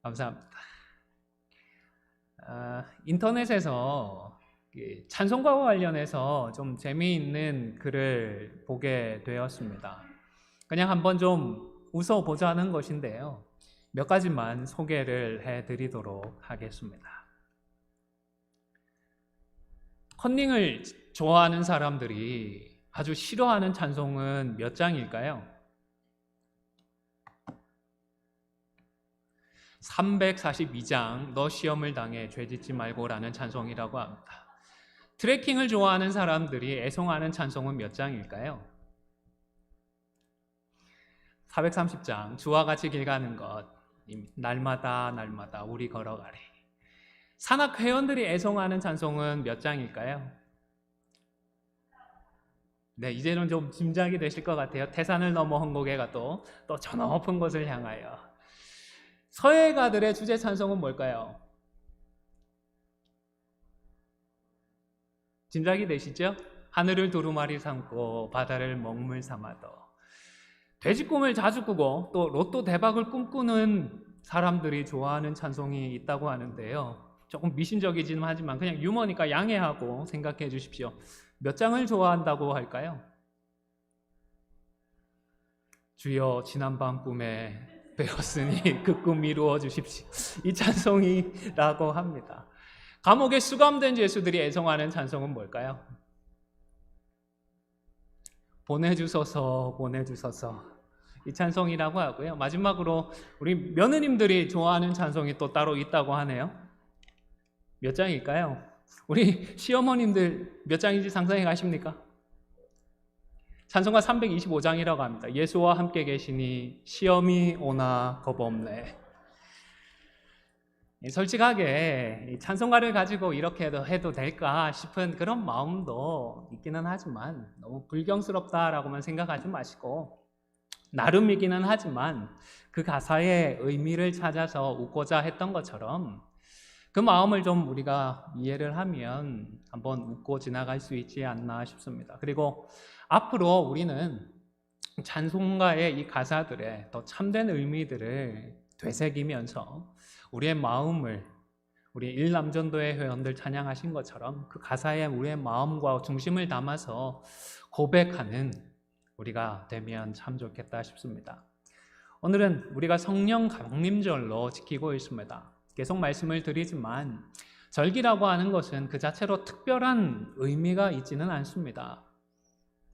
감사합니다. 인터넷에서 찬송가와 관련해서 좀 재미있는 글을 보게 되었습니다. 그냥 한번 좀 웃어보자는 것인데요. 몇 가지만 소개를 해드리도록 하겠습니다. 컨닝을 좋아하는 사람들이 아주 싫어하는 찬송은 몇 장일까요? 342장 너 시험을 당해 죄짓지 말고라는 찬송이라고 합니다. 트레킹을 좋아하는 사람들이 애송하는 찬송은 몇 장일까요? 430장 주와 같이 길 가는 것 날마다 날마다 우리 걸어가리. 산악 회원들이 애송하는 찬송은 몇 장일까요? 네, 이제는 좀 짐작이 되실 것 같아요. 태산을 넘어 헝곡에가 또 저 높은 곳을 향하여. 서예가들의 주제 찬송은 뭘까요? 짐작이 되시죠? 하늘을 두루마리 삼고 바다를 먹물 삼아도. 돼지꿈을 자주 꾸고 또 로또 대박을 꿈꾸는 사람들이 좋아하는 찬송이 있다고 하는데요. 조금 미신적이긴 하지만 그냥 유머니까 양해하고 생각해 주십시오. 몇 장을 좋아한다고 할까요? 주여 지난밤 꿈에 배웠으니 그 꿈 이루어 주십시오. 이 찬송이라고 합니다. 감옥에 수감된 죄수들이 애송하는 찬송은 뭘까요? 보내주소서 보내주소서 이 찬송이라고 하고요. 마지막으로 우리 며느님들이 좋아하는 찬송이 또 따로 있다고 하네요. 몇 장일까요? 우리 시어머님들 몇 장인지 상상해 가십니까? 찬송가 325장이라고 합니다. 예수와 함께 계시니 시험이 오나 겁없네. 솔직하게 이 찬송가를 가지고 이렇게 해도 될까 싶은 그런 마음도 있기는 하지만 너무 불경스럽다라고만 생각하지 마시고 나름이기는 하지만 그 가사의 의미를 찾아서 웃고자 했던 것처럼 그 마음을 좀 우리가 이해를 하면 한번 웃고 지나갈 수 있지 않나 싶습니다. 그리고 앞으로 우리는 찬송가의 이 가사들의 더 참된 의미들을 되새기면서 우리의 마음을 우리 일남전도회 회원들 찬양하신 것처럼 그 가사에 우리의 마음과 중심을 담아서 고백하는 우리가 되면 참 좋겠다 싶습니다. 오늘은 우리가 성령 강림절로 지키고 있습니다. 계속 말씀을 드리지만 절기라고 하는 것은 그 자체로 특별한 의미가 있지는 않습니다.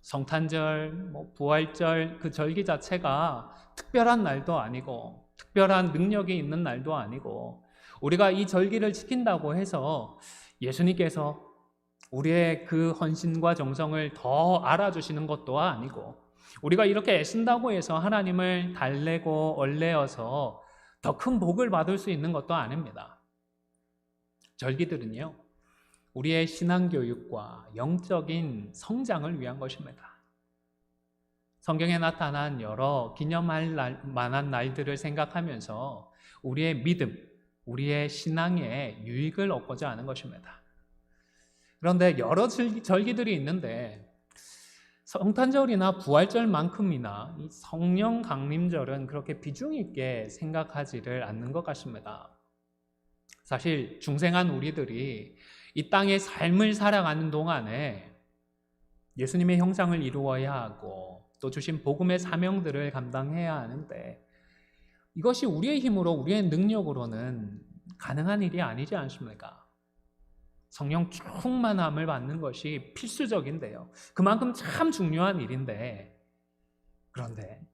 성탄절, 부활절 그 절기 자체가 특별한 날도 아니고 특별한 능력이 있는 날도 아니고 우리가 이 절기를 지킨다고 해서 예수님께서 우리의 그 헌신과 정성을 더 알아주시는 것도 아니고 우리가 이렇게 애쓴다고 해서 하나님을 달래고 얼레어서 더 큰 복을 받을 수 있는 것도 아닙니다. 절기들은요, 우리의 신앙교육과 영적인 성장을 위한 것입니다. 성경에 나타난 여러 기념할 만한 날들을 생각하면서 우리의 믿음, 우리의 신앙에 유익을 얻고자 하는 것입니다. 그런데 여러 절기들이 있는데 성탄절이나 부활절만큼이나 이 성령 강림절은 그렇게 비중 있게 생각하지를 않는 것 같습니다. 사실 중생한 우리들이 이 땅의 삶을 살아가는 동안에 예수님의 형상을 이루어야 하고 또 주신 복음의 사명들을 감당해야 하는데 이것이 우리의 힘으로 우리의 능력으로는 가능한 일이 아니지 않습니까? 성령 충만함을 받는 것이 필수적인데요. 그만큼 참 중요한 일인데 그런데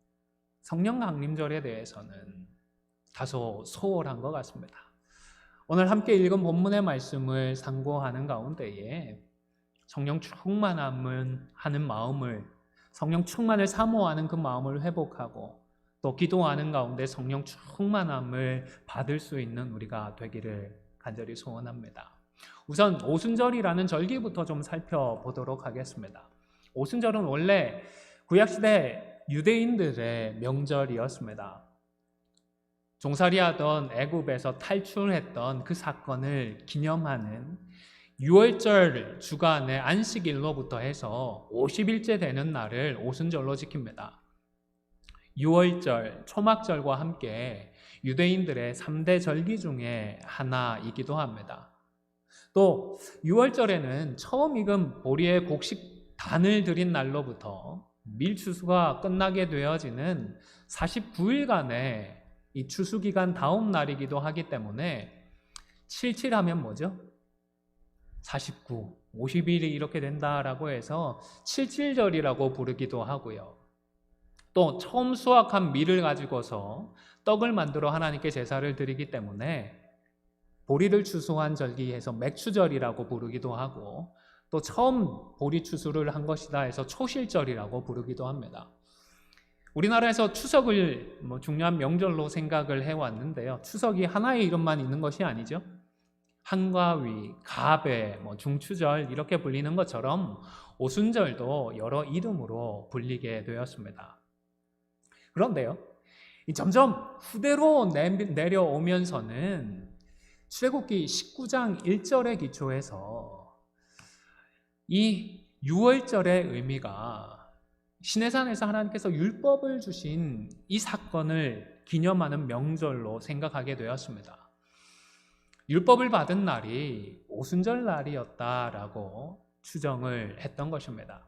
성령 강림절에 대해서는 다소 소홀한 것 같습니다. 오늘 함께 읽은 본문의 말씀을 상고하는 가운데에 성령 충만함을 하는 마음을 성령 충만을 사모하는 그 마음을 회복하고 또 기도하는 가운데 성령 충만함을 받을 수 있는 우리가 되기를 간절히 소원합니다. 우선 오순절이라는 절기부터 좀 살펴보도록 하겠습니다. 오순절은 원래 구약시대 유대인들의 명절이었습니다. 종살이하던 애굽에서 탈출했던 그 사건을 기념하는 6월절 주간의 안식일로부터 해서 50일째 되는 날을 오순절로 지킵니다. 6월절, 초막절과 함께 유대인들의 3대 절기 중에 하나이기도 합니다. 또 6월절에는 처음 익은 보리의 곡식 단을 드린 날로부터 밀추수가 끝나게 되어지는 49일간의 이 추수기간 다음 날이기도 하기 때문에 77하면 뭐죠? 49, 50일이 이렇게 된다라고 해서 77절이라고 부르기도 하고요. 또 처음 수확한 밀을 가지고서 떡을 만들어 하나님께 제사를 드리기 때문에 보리를 추수한 절기에서 맥추절이라고 부르기도 하고, 또 처음 보리 추수를 한 것이다 해서 초실절이라고 부르기도 합니다. 우리나라에서 추석을 중요한 명절로 생각을 해왔는데요. 추석이 하나의 이름만 있는 것이 아니죠. 한가위, 가배, 중추절 이렇게 불리는 것처럼 오순절도 여러 이름으로 불리게 되었습니다. 그런데요, 점점 후대로 내려오면서는 출애굽기 19장 1절에 기초해서 이 6월절의 의미가 시내산에서 하나님께서 율법을 주신 이 사건을 기념하는 명절로 생각하게 되었습니다. 율법을 받은 날이 오순절 날이었다라고 추정을 했던 것입니다.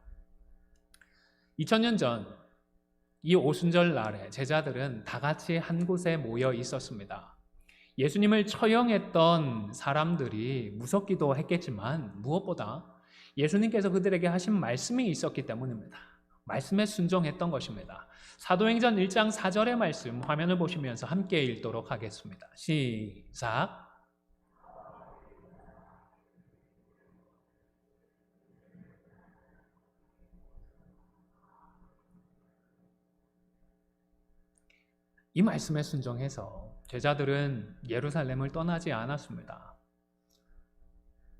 2000년 전 이 오순절 날에 제자들은 다 같이 한 곳에 모여 있었습니다. 예수님을 처형했던 사람들이 무섭기도 했겠지만 무엇보다 예수님께서 그들에게 하신 말씀이 있었기 때문입니다. 말씀에 순종했던 것입니다. 사도행전 1장 4절의 말씀 화면을 보시면서 함께 읽도록 하겠습니다. 시작. 이 말씀에 순종해서 제자들은 예루살렘을 떠나지 않았습니다.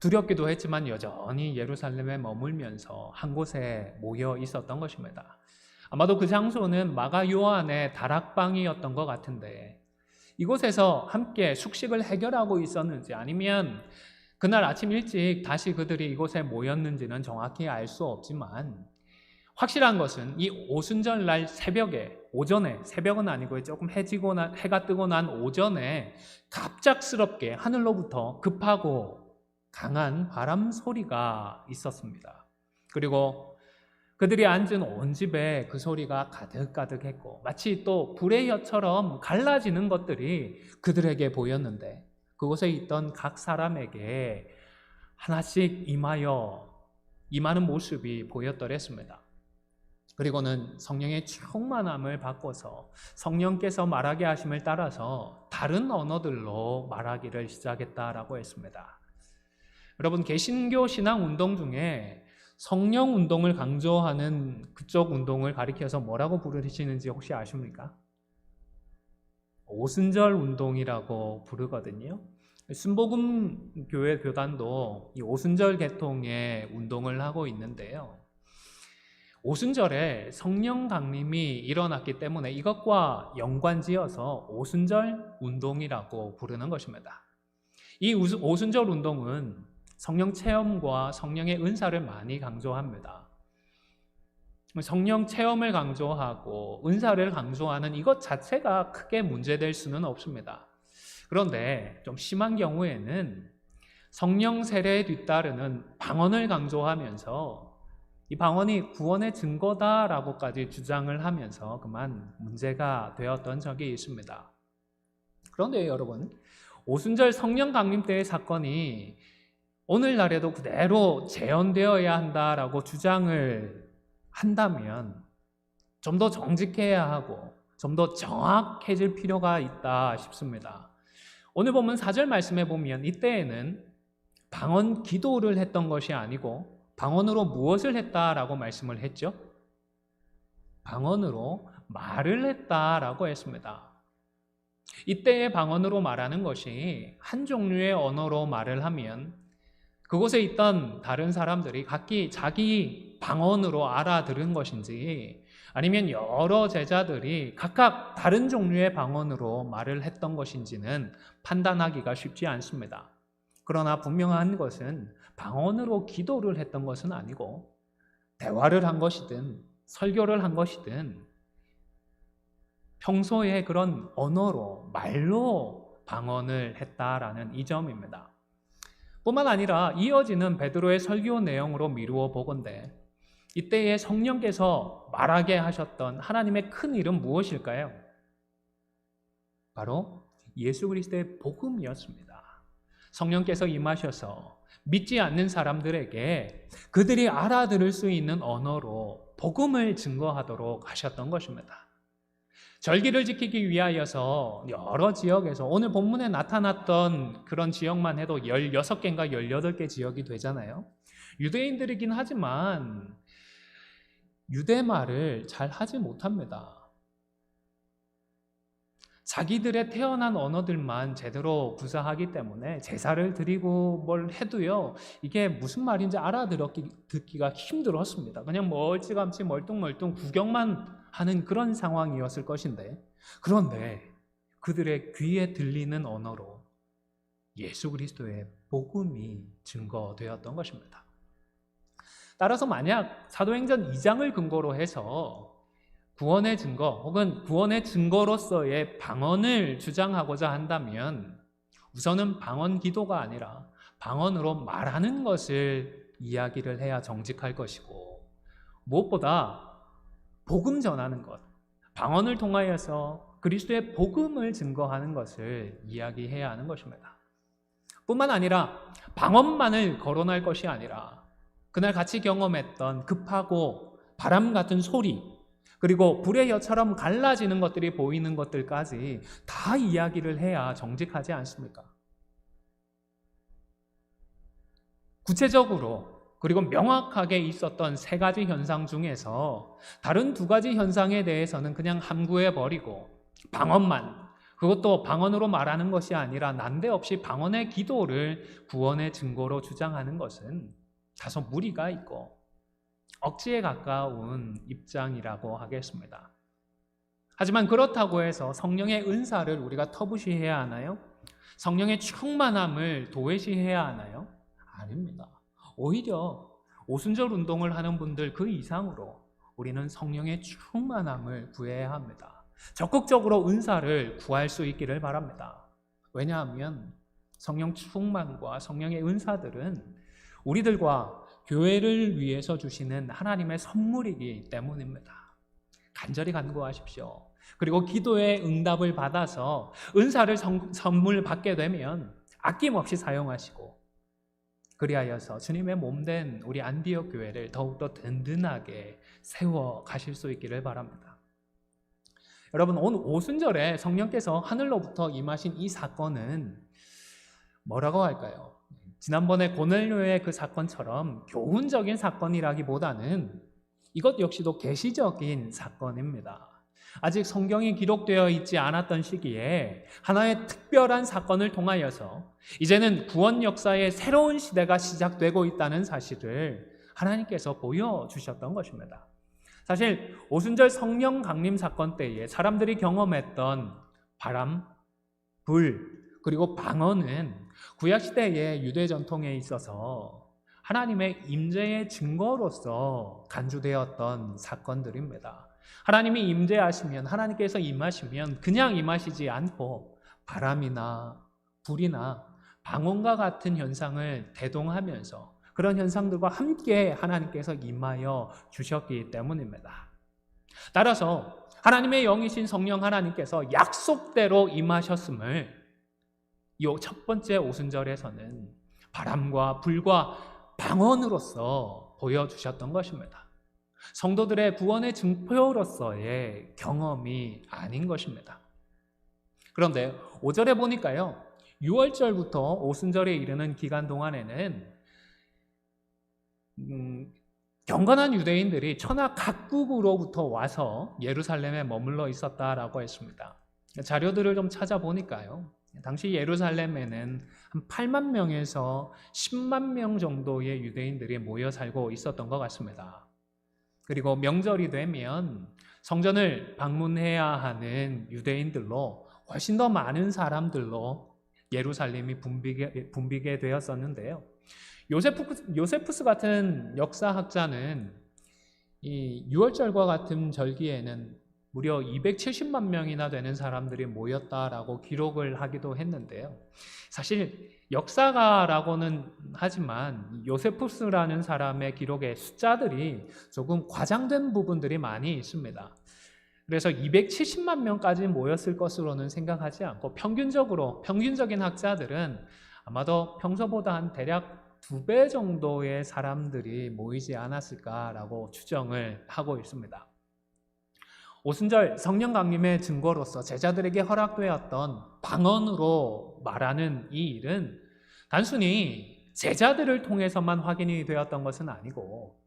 두렵기도 했지만 여전히 예루살렘에 머물면서 한 곳에 모여 있었던 것입니다. 아마도 그 장소는 마가 요한의 다락방이었던 것 같은데, 이곳에서 함께 숙식을 해결하고 있었는지 아니면 그날 아침 일찍 다시 그들이 이곳에 모였는지는 정확히 알 수 없지만, 확실한 것은 이 오순절 날 새벽에, 오전에, 새벽은 아니고 조금 해가 뜨고 난 오전에 갑작스럽게 하늘로부터 급하고 강한 바람 소리가 있었습니다. 그리고 그들이 앉은 온 집에 그 소리가 가득가득했고, 마치 또 불의 혀처럼 갈라지는 것들이 그들에게 보였는데, 그곳에 있던 각 사람에게 하나씩 임하는 모습이 보였더랬습니다. 그리고는 성령의 충만함을 받고서 성령께서 말하게 하심을 따라서 다른 언어들로 말하기를 시작했다라고 했습니다. 여러분, 개신교 신앙 운동 중에 성령 운동을 강조하는 그쪽 운동을 가리켜서 뭐라고 부르시는지 혹시 아십니까? 오순절 운동이라고 부르거든요. 순복음 교회 교단도 이 오순절 계통의 운동을 하고 있는데요. 오순절에 성령 강림이 일어났기 때문에 이것과 연관지어서 오순절 운동이라고 부르는 것입니다. 이 오순절 운동은 성령 체험과 성령의 은사를 많이 강조합니다. 성령 체험을 강조하고 은사를 강조하는 이것 자체가 크게 문제될 수는 없습니다. 그런데 좀 심한 경우에는 성령 세례에 뒤따르는 방언을 강조하면서 이 방언이 구원의 증거다라고까지 주장을 하면서 그만 문제가 되었던 적이 있습니다. 그런데 여러분, 오순절 성령 강림 때의 사건이 오늘날에도 그대로 재현되어야 한다라고 주장을 한다면 좀 더 정직해야 하고 좀 더 정확해질 필요가 있다 싶습니다. 오늘 보면 4절 말씀에 보면 이때에는 방언 기도를 했던 것이 아니고 방언으로 무엇을 했다라고 말씀을 했죠? 방언으로 말을 했다라고 했습니다. 이때의 방언으로 말하는 것이 한 종류의 언어로 말을 하면 그곳에 있던 다른 사람들이 각기 자기 방언으로 알아들은 것인지 아니면 여러 제자들이 각각 다른 종류의 방언으로 말을 했던 것인지는 판단하기가 쉽지 않습니다. 그러나 분명한 것은 방언으로 기도를 했던 것은 아니고 대화를 한 것이든 설교를 한 것이든 평소에 그런 언어로, 말로 방언을 했다라는 이 점입니다. 뿐만 아니라 이어지는 베드로의 설교 내용으로 미루어 보건대 이때에 성령께서 말하게 하셨던 하나님의 큰 일은 무엇일까요? 바로 예수 그리스도의 복음이었습니다. 성령께서 임하셔서 믿지 않는 사람들에게 그들이 알아들을 수 있는 언어로 복음을 증거하도록 하셨던 것입니다. 절기를 지키기 위하여서 여러 지역에서 오늘 본문에 나타났던 그런 지역만 해도 16개인가 18개 지역이 되잖아요. 유대인들이긴 하지만 유대말을 잘 하지 못합니다. 자기들의 태어난 언어들만 제대로 구사하기 때문에 제사를 드리고 뭘 해도요, 이게 무슨 말인지 알아듣기가 힘들었습니다. 그냥 멀찌감치 멀뚱멀뚱 구경만 하는 그런 상황이었을 것인데, 그런데 그들의 귀에 들리는 언어로 예수 그리스도의 복음이 증거되었던 것입니다. 따라서 만약 사도행전 2장을 근거로 해서 구원의 증거 혹은 구원의 증거로서의 방언을 주장하고자 한다면 우선은 방언 기도가 아니라 방언으로 말하는 것을 이야기를 해야 정직할 것이고, 무엇보다 복음 전하는 것, 방언을 통하여서 그리스도의 복음을 증거하는 것을 이야기해야 하는 것입니다. 뿐만 아니라 방언만을 거론할 것이 아니라 그날 같이 경험했던 급하고 바람 같은 소리, 그리고 불의 혀처럼 갈라지는 것들이 보이는 것들까지 다 이야기를 해야 정직하지 않습니까? 구체적으로 그리고 명확하게 있었던 3가지 현상 중에서 다른 2가지 현상에 대해서는 그냥 함구해버리고 방언만, 그것도 방언으로 말하는 것이 아니라 난데없이 방언의 기도를 구원의 증거로 주장하는 것은 다소 무리가 있고 억지에 가까운 입장이라고 하겠습니다. 하지만 그렇다고 해서 성령의 은사를 우리가 터부시해야 하나요? 성령의 충만함을 도외시해야 하나요? 아닙니다. 오히려 오순절 운동을 하는 분들 그 이상으로 우리는 성령의 충만함을 구해야 합니다. 적극적으로 은사를 구할 수 있기를 바랍니다. 왜냐하면 성령 충만과 성령의 은사들은 우리들과 교회를 위해서 주시는 하나님의 선물이기 때문입니다. 간절히 간구하십시오. 그리고 기도의 응답을 받아서 은사를 선물 받게 되면 아낌없이 사용하시고, 그리하여서 주님의 몸된 우리 안디옥 교회를 더욱더 든든하게 세워 가실 수 있기를 바랍니다. 여러분, 오늘 오순절에 성령께서 하늘로부터 임하신 이 사건은 뭐라고 할까요? 지난번에 고넬료의 그 사건처럼 교훈적인 사건이라기보다는 이것 역시도 계시적인 사건입니다. 아직 성경이 기록되어 있지 않았던 시기에 하나의 특별한 사건을 통하여서 이제는 구원 역사의 새로운 시대가 시작되고 있다는 사실을 하나님께서 보여주셨던 것입니다. 사실 오순절 성령 강림 사건 때에 사람들이 경험했던 바람, 불, 그리고 방언은 구약시대의 유대 전통에 있어서 하나님의 임재의 증거로서 간주되었던 사건들입니다. 하나님이 임재하시면, 하나님께서 임하시면 그냥 임하시지 않고 바람이나 불이나 방언과 같은 현상을 대동하면서 그런 현상들과 함께 하나님께서 임하여 주셨기 때문입니다. 따라서 하나님의 영이신 성령 하나님께서 약속대로 임하셨음을 이 첫 번째 오순절에서는 바람과 불과 방언으로서 보여주셨던 것입니다. 성도들의 구원의 증표로서의 경험이 아닌 것입니다. 그런데 5절에 보니까요, 6월절부터 오순절에 이르는 기간 동안에는 경건한 유대인들이 천하 각국으로부터 와서 예루살렘에 머물러 있었다라고 했습니다. 자료들을 좀 찾아보니까요, 당시 예루살렘에는 한 8만 명에서 10만 명 정도의 유대인들이 모여 살고 있었던 것 같습니다. 그리고 명절이 되면 성전을 방문해야 하는 유대인들로 훨씬 더 많은 사람들로 예루살렘이 붐비게 되었었는데요. 요세푸스 같은 역사학자는 이 유월절과 같은 절기에는 무려 270만 명이나 되는 사람들이 모였다라고 기록을 하기도 했는데요. 사실 역사가라고는 하지만 요세푸스라는 사람의 기록의 숫자들이 조금 과장된 부분들이 많이 있습니다. 그래서 270만 명까지 모였을 것으로는 생각하지 않고 평균적인 학자들은 아마도 평소보다 한 대략 2배 정도의 사람들이 모이지 않았을까라고 추정을 하고 있습니다. 오순절 성령 강림의 증거로서 제자들에게 허락되었던 방언으로 말하는 이 일은 단순히 제자들을 통해서만 확인이 되었던 것은 아니고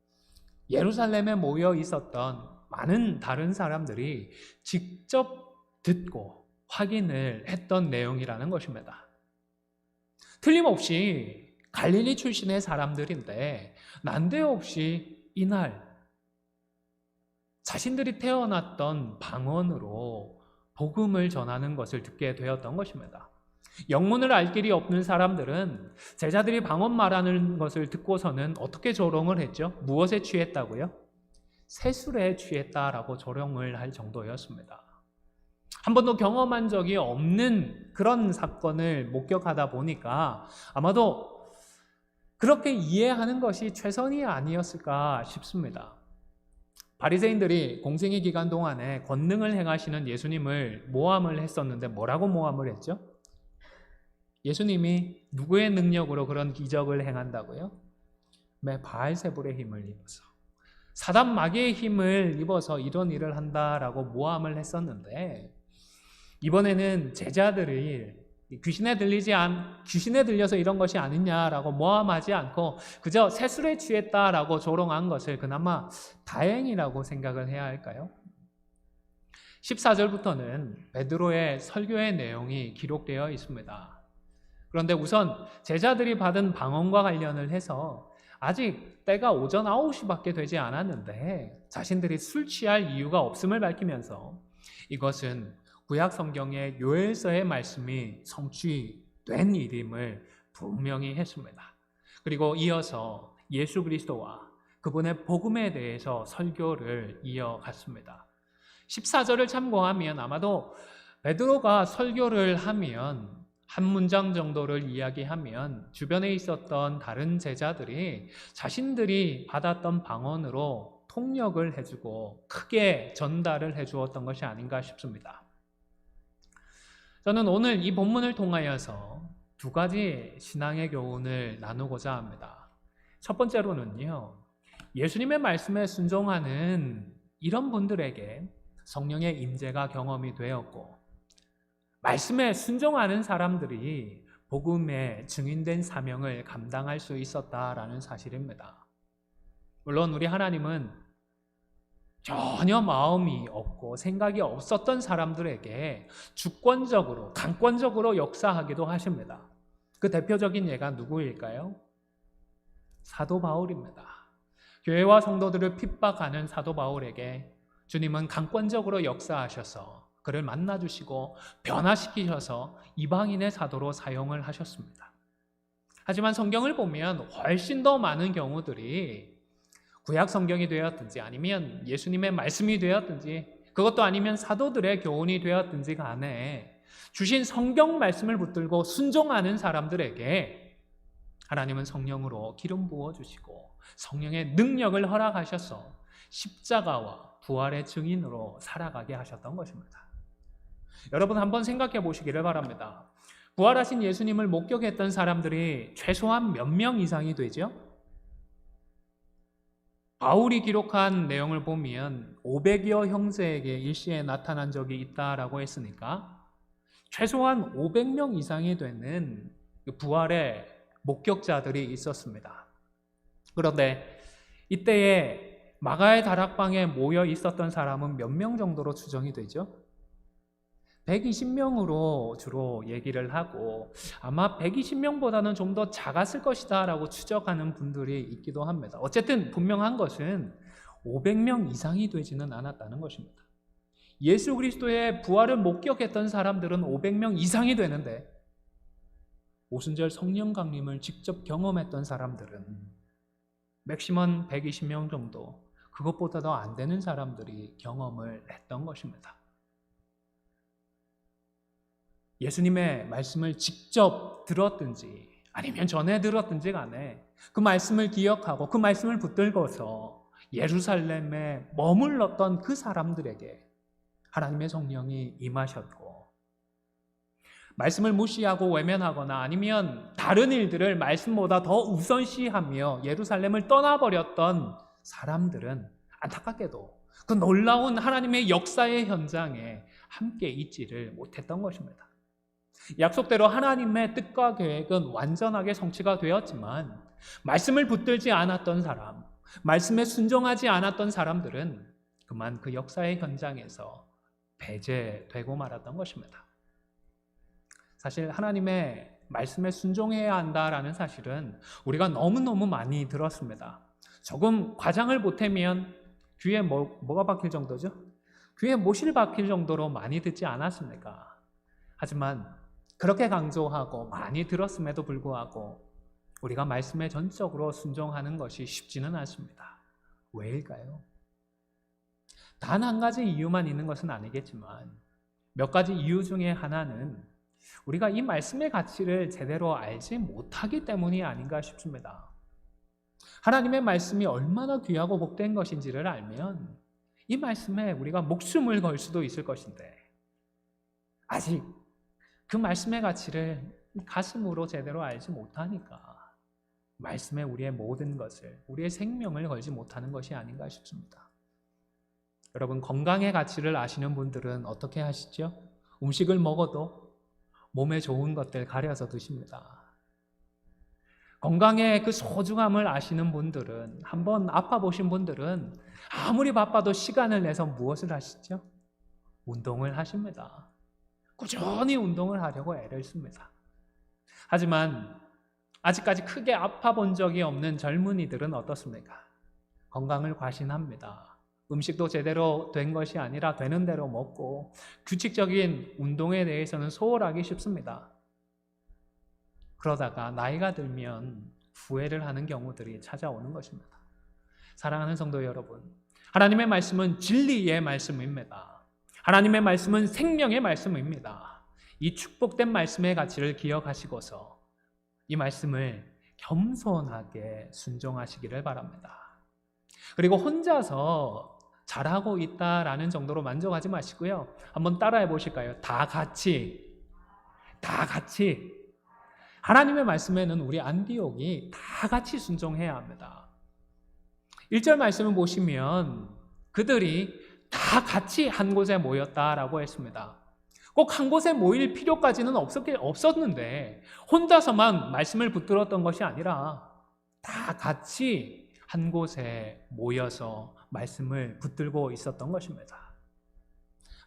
예루살렘에 모여 있었던 많은 다른 사람들이 직접 듣고 확인을 했던 내용이라는 것입니다. 틀림없이 갈릴리 출신의 사람들인데 난데없이 이날 자신들이 태어났던 방언으로 복음을 전하는 것을 듣게 되었던 것입니다. 영문을 알 길이 없는 사람들은 제자들이 방언 말하는 것을 듣고서는 어떻게 조롱을 했죠? 무엇에 취했다고요? 세술에 취했다라고 조롱을 할 정도였습니다. 한 번도 경험한 적이 없는 그런 사건을 목격하다 보니까 아마도 그렇게 이해하는 것이 최선이 아니었을까 싶습니다. 바리새인들이 공생의 기간 동안에 권능을 행하시는 예수님을 모함을 했었는데 뭐라고 모함을 했죠? 예수님이 누구의 능력으로 그런 기적을 행한다고요? 바알세불의 힘을 입어서, 사단 마귀의 힘을 입어서 이런 일을 한다라고 모함을 했었는데, 이번에는 제자들이 귀신에 들려서 이런 것이 아니냐라고 모함하지 않고 그저 세술에 취했다라고 조롱한 것을 그나마 다행이라고 생각을 해야 할까요? 14절부터는 베드로의 설교의 내용이 기록되어 있습니다. 그런데 우선 제자들이 받은 방언과 관련을 해서 아직 때가 오전 9시밖에 되지 않았는데 자신들이 술 취할 이유가 없음을 밝히면서 이것은 구약 성경의 요엘서의 말씀이 성취된 일임을 분명히 했습니다. 그리고 이어서 예수 그리스도와 그분의 복음에 대해서 설교를 이어갔습니다. 14절을 참고하면 아마도 베드로가 설교를 하면 한 문장 정도를 이야기하면 주변에 있었던 다른 제자들이 자신들이 받았던 방언으로 통역을 해주고 크게 전달을 해주었던 것이 아닌가 싶습니다. 저는 오늘 이 본문을 통하여서 2가지 신앙의 교훈을 나누고자 합니다. 첫 번째로는요, 예수님의 말씀에 순종하는 이런 분들에게 성령의 임재가 경험이 되었고, 말씀에 순종하는 사람들이 복음의 증인된 사명을 감당할 수 있었다라는 사실입니다. 물론 우리 하나님은 전혀 마음이 없고 생각이 없었던 사람들에게 주권적으로, 강권적으로 역사하기도 하십니다. 그 대표적인 예가 누구일까요? 사도 바울입니다. 교회와 성도들을 핍박하는 사도 바울에게 주님은 강권적으로 역사하셔서 그를 만나주시고 변화시키셔서 이방인의 사도로 사용을 하셨습니다. 하지만 성경을 보면 훨씬 더 많은 경우들이 구약 성경이 되었든지 아니면 예수님의 말씀이 되었든지 그것도 아니면 사도들의 교훈이 되었든지 간에 주신 성경 말씀을 붙들고 순종하는 사람들에게 하나님은 성령으로 기름 부어주시고 성령의 능력을 허락하셔서 십자가와 부활의 증인으로 살아가게 하셨던 것입니다. 여러분 한번 생각해 보시기를 바랍니다. 부활하신 예수님을 목격했던 사람들이 최소한 몇 명 이상이 되죠? 바울이 기록한 내용을 보면 500여 형제에게 일시에 나타난 적이 있다라고 했으니까 최소한 500명 이상이 되는 부활의 목격자들이 있었습니다. 그런데 이때에 마가의 다락방에 모여 있었던 사람은 몇 명 정도로 추정이 되죠? 120명으로 주로 얘기를 하고 아마 120명보다는 좀 더 작았을 것이다 라고 추정하는 분들이 있기도 합니다. 어쨌든 분명한 것은 500명 이상이 되지는 않았다는 것입니다. 예수 그리스도의 부활을 목격했던 사람들은 500명 이상이 되는데 오순절 성령 강림을 직접 경험했던 사람들은 맥시멈 120명 정도, 그것보다 더 안 되는 사람들이 경험을 했던 것입니다. 예수님의 말씀을 직접 들었든지 아니면 전에 들었든지 간에 그 말씀을 기억하고 그 말씀을 붙들고서 예루살렘에 머물렀던 그 사람들에게 하나님의 성령이 임하셨고, 말씀을 무시하고 외면하거나 아니면 다른 일들을 말씀보다 더 우선시하며 예루살렘을 떠나버렸던 사람들은 안타깝게도 그 놀라운 하나님의 역사의 현장에 함께 있지를 못했던 것입니다. 약속대로 하나님의 뜻과 계획은 완전하게 성취가 되었지만 말씀을 붙들지 않았던 사람, 말씀에 순종하지 않았던 사람들은 그만 그 역사의 현장에서 배제되고 말았던 것입니다. 사실 하나님의 말씀에 순종해야 한다라는 사실은 우리가 너무너무 많이 들었습니다. 조금 과장을 보태면 귀에 뭐가 박힐 정도죠? 귀에 못이 박힐 정도로 많이 듣지 않았습니까? 하지만 그렇게 강조하고 많이 들었음에도 불구하고 우리가 말씀에 전적으로 순종하는 것이 쉽지는 않습니다. 왜일까요? 단 한 가지 이유만 있는 것은 아니겠지만 몇 가지 이유 중에 하나는 우리가 이 말씀의 가치를 제대로 알지 못하기 때문이 아닌가 싶습니다. 하나님의 말씀이 얼마나 귀하고 복된 것인지를 알면 이 말씀에 우리가 목숨을 걸 수도 있을 것인데 아직 그 말씀의 가치를 가슴으로 제대로 알지 못하니까 말씀에 우리의 모든 것을, 우리의 생명을 걸지 못하는 것이 아닌가 싶습니다. 여러분, 건강의 가치를 아시는 분들은 어떻게 하시죠? 음식을 먹어도 몸에 좋은 것들 가려서 드십니다. 건강의 그 소중함을 아시는 분들은, 한번 아파 보신 분들은 아무리 바빠도 시간을 내서 무엇을 하시죠? 운동을 하십니다. 꾸준히 운동을 하려고 애를 씁니다. 하지만 아직까지 크게 아파 본 적이 없는 젊은이들은 어떻습니까? 건강을 과신합니다. 음식도 제대로 된 것이 아니라 되는 대로 먹고 규칙적인 운동에 대해서는 소홀하기 쉽습니다. 그러다가 나이가 들면 후회를 하는 경우들이 찾아오는 것입니다. 사랑하는 성도 여러분, 하나님의 말씀은 진리의 말씀입니다. 하나님의 말씀은 생명의 말씀입니다. 이 축복된 말씀의 가치를 기억하시고서 이 말씀을 겸손하게 순종하시기를 바랍니다. 그리고 혼자서 잘하고 있다라는 정도로 만족하지 마시고요. 한번 따라해 보실까요? 다 같이 하나님의 말씀에는 우리 안디옥이 다 같이 순종해야 합니다. 1절 말씀을 보시면 그들이 다 같이 한 곳에 모였다라고 했습니다. 꼭 한 곳에 모일 필요까지는 없었는데 혼자서만 말씀을 붙들었던 것이 아니라 다 같이 한 곳에 모여서 말씀을 붙들고 있었던 것입니다.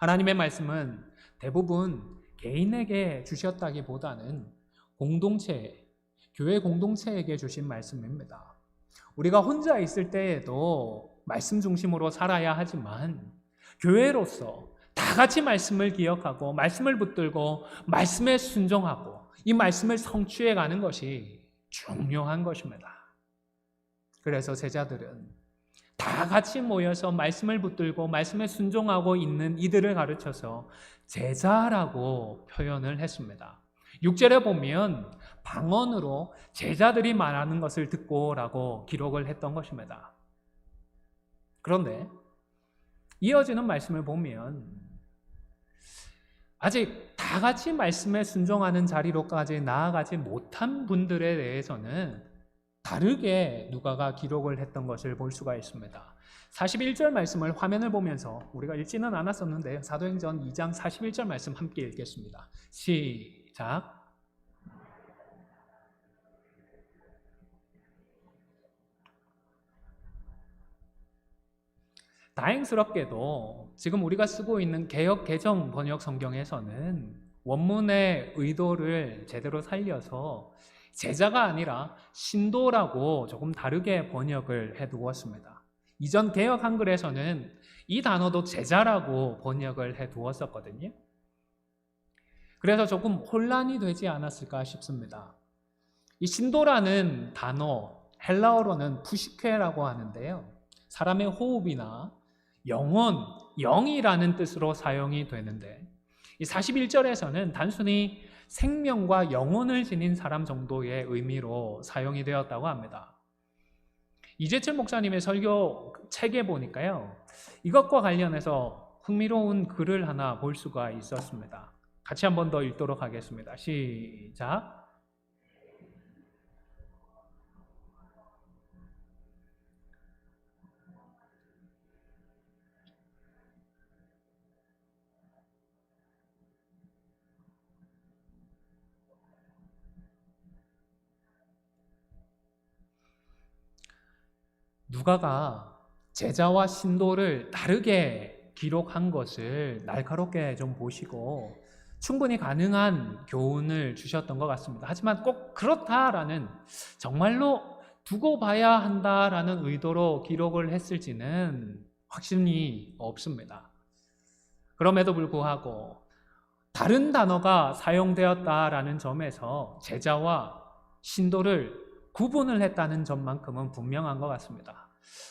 하나님의 말씀은 대부분 개인에게 주셨다기보다는 공동체, 교회 공동체에게 주신 말씀입니다. 우리가 혼자 있을 때에도 말씀 중심으로 살아야 하지만 교회로서 다 같이 말씀을 기억하고 말씀을 붙들고 말씀에 순종하고 이 말씀을 성취해 가는 것이 중요한 것입니다. 그래서 제자들은 다 같이 모여서 말씀을 붙들고 말씀에 순종하고 있는 이들을 가르쳐서 제자라고 표현을 했습니다. 6절에 보면 방언으로 제자들이 말하는 것을 듣고라고 기록을 했던 것입니다. 그런데 이어지는 말씀을 보면 아직 다 같이 말씀에 순종하는 자리로까지 나아가지 못한 분들에 대해서는 다르게 누가가 기록을 했던 것을 볼 수가 있습니다. 41절 말씀을 화면을 보면서 우리가 읽지는 않았었는데요. 사도행전 2장 41절 말씀 함께 읽겠습니다. 시작. 다행스럽게도 지금 우리가 쓰고 있는 개역 개정 번역 성경에서는 원문의 의도를 제대로 살려서 제자가 아니라 신도라고 조금 다르게 번역을 해두었습니다. 이전 개역 한글에서는 이 단어도 제자라고 번역을 해두었었거든요. 그래서 조금 혼란이 되지 않았을까 싶습니다. 이 신도라는 단어, 헬라어로는 푸시케라고 하는데요. 사람의 호흡이나 영혼, 영이라는 뜻으로 사용이 되는데 이 41절에서는 단순히 생명과 영혼을 지닌 사람 정도의 의미로 사용이 되었다고 합니다. 이재철 목사님의 설교 책에 보니까요, 이것과 관련해서 흥미로운 글을 하나 볼 수가 있었습니다. 같이 한 번 더 읽도록 하겠습니다. 시작. 누가가 제자와 신도를 다르게 기록한 것을 날카롭게 좀 보시고 충분히 가능한 교훈을 주셨던 것 같습니다. 하지만 꼭 그렇다라는, 정말로 두고 봐야 한다라는 의도로 기록을 했을지는 확신이 없습니다. 그럼에도 불구하고 다른 단어가 사용되었다라는 점에서 제자와 신도를 구분을 했다는 점만큼은 분명한 것 같습니다.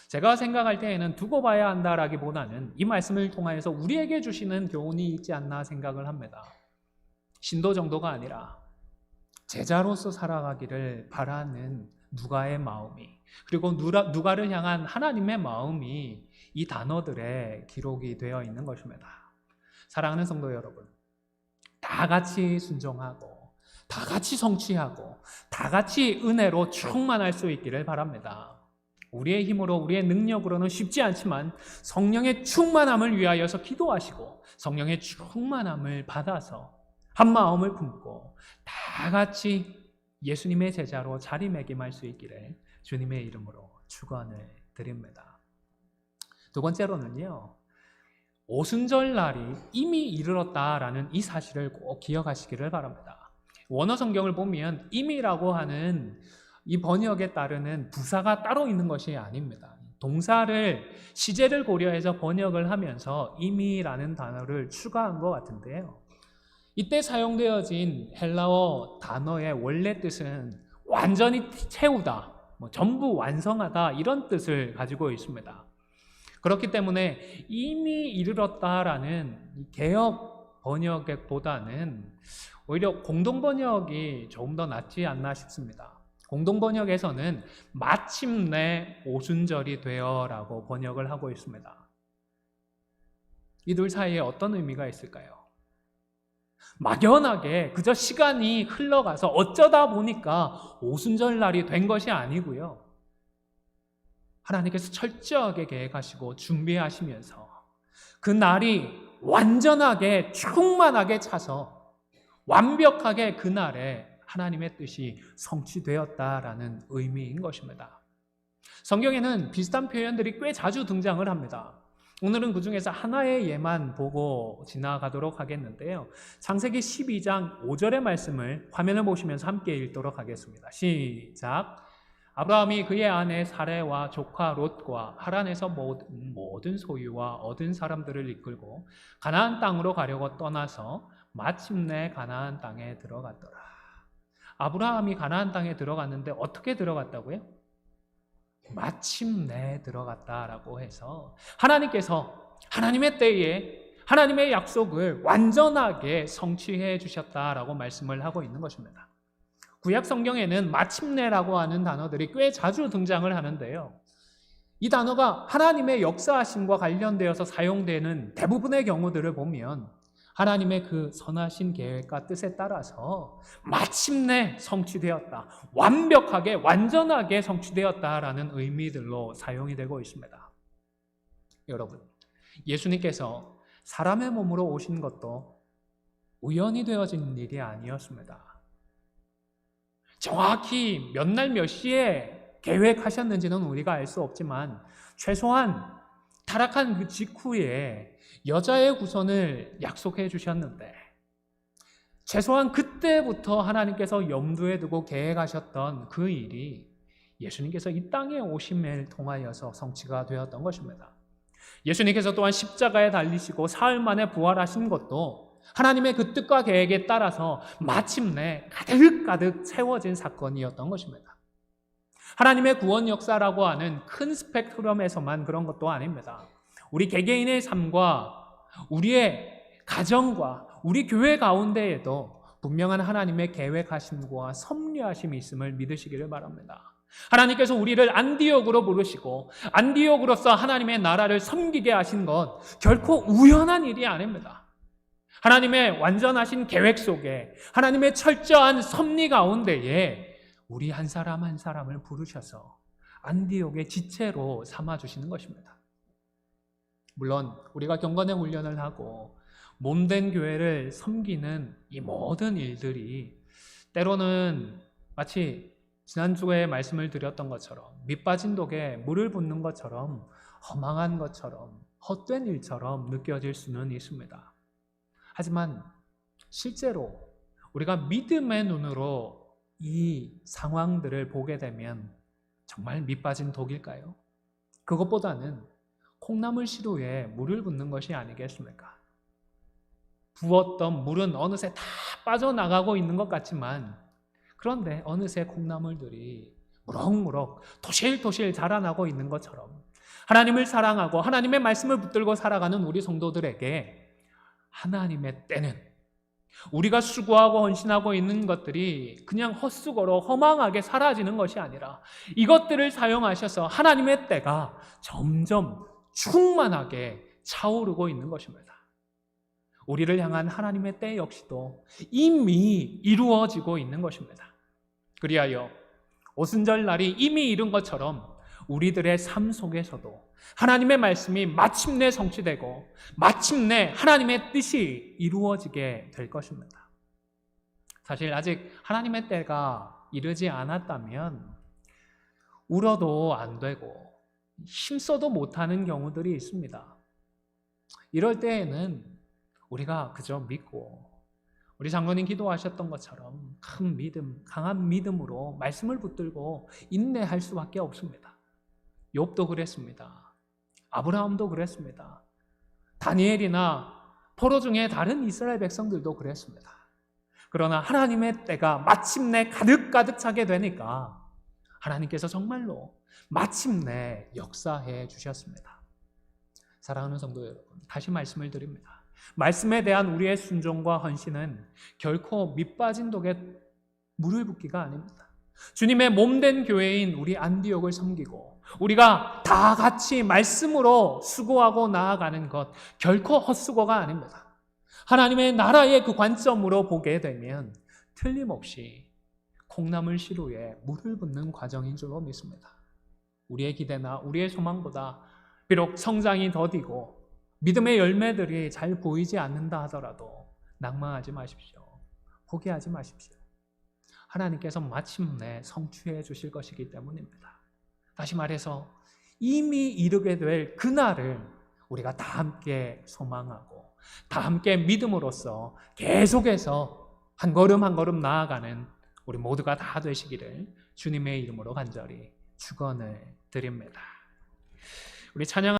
제가 생각할 때에는 두고 봐야 한다라기보다는 이 말씀을 통하여서 우리에게 주시는 교훈이 있지 않나 생각을 합니다. 신도 정도가 아니라 제자로서 살아가기를 바라는 누가의 마음이, 그리고 누가를 향한 하나님의 마음이 이 단어들에 기록이 되어 있는 것입니다. 사랑하는 성도 여러분, 다 같이 순종하고 다 같이 성취하고 다 같이 은혜로 충만할 수 있기를 바랍니다. 우리의 힘으로, 우리의 능력으로는 쉽지 않지만 성령의 충만함을 위하여서 기도하시고 성령의 충만함을 받아서 한 마음을 품고 다 같이 예수님의 제자로 자리매김할 수 있기를 주님의 이름으로 축원을 드립니다. 두 번째로는요, 오순절 날이 이미 이르렀다라는 이 사실을 꼭 기억하시기를 바랍니다. 원어 성경을 보면 임이라고 하는 이 번역에 따르는 부사가 따로 있는 것이 아닙니다. 동사를, 시제를 고려해서 번역을 하면서 임이라는 단어를 추가한 것 같은데요. 이때 사용되어진 헬라어 단어의 원래 뜻은 완전히 채우다, 전부 완성하다, 이런 뜻을 가지고 있습니다. 그렇기 때문에 이미 이르렀다라는 개역 번역보다는 오히려 공동번역이 조금 더 낫지 않나 싶습니다. 공동번역에서는 마침내 오순절이 되어라고 번역을 하고 있습니다. 이 둘 사이에 어떤 의미가 있을까요? 막연하게 그저 시간이 흘러가서 어쩌다 보니까 오순절 날이 된 것이 아니고요. 하나님께서 철저하게 계획하시고 준비하시면서 그 날이 완전하게 충만하게 차서 완벽하게 그날에 하나님의 뜻이 성취되었다라는 의미인 것입니다. 성경에는 비슷한 표현들이 꽤 자주 등장을 합니다. 오늘은 그 중에서 하나의 예만 보고 지나가도록 하겠는데요. 창세기 12장 5절의 말씀을 화면을 보시면서 함께 읽도록 하겠습니다. 시작. 아브라함이 그의 아내 사레와 조카 롯과 하란에서 모든 소유와 얻은 사람들을 이끌고 가나안 땅으로 가려고 떠나서 마침내 가나안 땅에 들어갔더라. 아브라함이 가나안 땅에 들어갔는데 어떻게 들어갔다고요? 마침내 들어갔다라고 해서 하나님께서 하나님의 때에 하나님의 약속을 완전하게 성취해 주셨다라고 말씀을 하고 있는 것입니다. 구약 성경에는 마침내라고 하는 단어들이 꽤 자주 등장을 하는데요. 이 단어가 하나님의 역사하심과 관련되어서 사용되는 대부분의 경우들을 보면 하나님의 그 선하신 계획과 뜻에 따라서 마침내 성취되었다, 완벽하게 완전하게 성취되었다라는 의미들로 사용이 되고 있습니다. 여러분, 예수님께서 사람의 몸으로 오신 것도 우연히 되어진 일이 아니었습니다. 정확히 몇 날 몇 시에 계획하셨는지는 우리가 알 수 없지만 최소한 타락한 그 직후에 여자의 구선을 약속해 주셨는데 최소한 그때부터 하나님께서 염두에 두고 계획하셨던 그 일이 예수님께서 이 땅에 오심을 통하여서 성취가 되었던 것입니다. 예수님께서 또한 십자가에 달리시고 사흘 만에 부활하신 것도 하나님의 그 뜻과 계획에 따라서 마침내 가득가득 채워진 사건이었던 것입니다. 하나님의 구원 역사라고 하는 큰 스펙트럼에서만 그런 것도 아닙니다. 우리 개개인의 삶과 우리의 가정과 우리 교회 가운데에도 분명한 하나님의 계획하심과 섭리하심이 있음을 믿으시기를 바랍니다. 하나님께서 우리를 안디옥으로 부르시고 안디옥으로서 하나님의 나라를 섬기게 하신 것 결코 우연한 일이 아닙니다. 하나님의 완전하신 계획 속에 하나님의 철저한 섭리 가운데에 우리 한 사람 한 사람을 부르셔서 안디옥의 지체로 삼아주시는 것입니다. 물론 우리가 경건의 훈련을 하고 몸된 교회를 섬기는 이 모든 일들이 때로는 마치 지난주에 말씀을 드렸던 것처럼 밑빠진 독에 물을 붓는 것처럼 허망한 것처럼 헛된 일처럼 느껴질 수는 있습니다. 하지만 실제로 우리가 믿음의 눈으로 이 상황들을 보게 되면 정말 밑빠진 독일까요? 그것보다는 콩나물 시루에 물을 붓는 것이 아니겠습니까? 부었던 물은 어느새 다 빠져나가고 있는 것 같지만 그런데 어느새 콩나물들이 무럭무럭 토실토실 자라나고 있는 것처럼 하나님을 사랑하고 하나님의 말씀을 붙들고 살아가는 우리 성도들에게 하나님의 때는 우리가 수고하고 헌신하고 있는 것들이 그냥 헛수고로 허망하게 사라지는 것이 아니라 이것들을 사용하셔서 하나님의 때가 점점 충만하게 차오르고 있는 것입니다. 우리를 향한 하나님의 때 역시도 이미 이루어지고 있는 것입니다. 그리하여 오순절 날이 이미 이룬 것처럼 우리들의 삶 속에서도 하나님의 말씀이 마침내 성취되고 마침내 하나님의 뜻이 이루어지게 될 것입니다. 사실 아직 하나님의 때가 이르지 않았다면 울어도 안 되고 힘써도 못하는 경우들이 있습니다. 이럴 때에는 우리가 그저 믿고 우리 장로님 기도하셨던 것처럼 큰 믿음, 강한 믿음으로 말씀을 붙들고 인내할 수밖에 없습니다. 욥도 그랬습니다. 아브라함도 그랬습니다. 다니엘이나 포로 중에 다른 이스라엘 백성들도 그랬습니다. 그러나 하나님의 때가 마침내 가득가득 차게 되니까 하나님께서 정말로 마침내 역사해 주셨습니다. 사랑하는 성도 여러분, 다시 말씀을 드립니다. 말씀에 대한 우리의 순종과 헌신은 결코 밑빠진 독에 물을 붓기가 아닙니다. 주님의 몸된 교회인 우리 안디옥을 섬기고 우리가 다 같이 말씀으로 수고하고 나아가는 것 결코 헛수고가 아닙니다. 하나님의 나라의 그 관점으로 보게 되면 틀림없이 콩나물 시루에 물을 붓는 과정인 줄로 믿습니다. 우리의 기대나 우리의 소망보다 비록 성장이 더디고 믿음의 열매들이 잘 보이지 않는다 하더라도 낭망하지 마십시오. 포기하지 마십시오. 하나님께서 마침내 성취해 주실 것이기 때문입니다. 다시 말해서 이미 이르게 될 그날을 우리가 다 함께 소망하고 다 함께 믿음으로써 계속해서 한 걸음 한 걸음 나아가는 우리 모두가 다 되시기를 주님의 이름으로 간절히 축원을 드립니다. 우리 찬양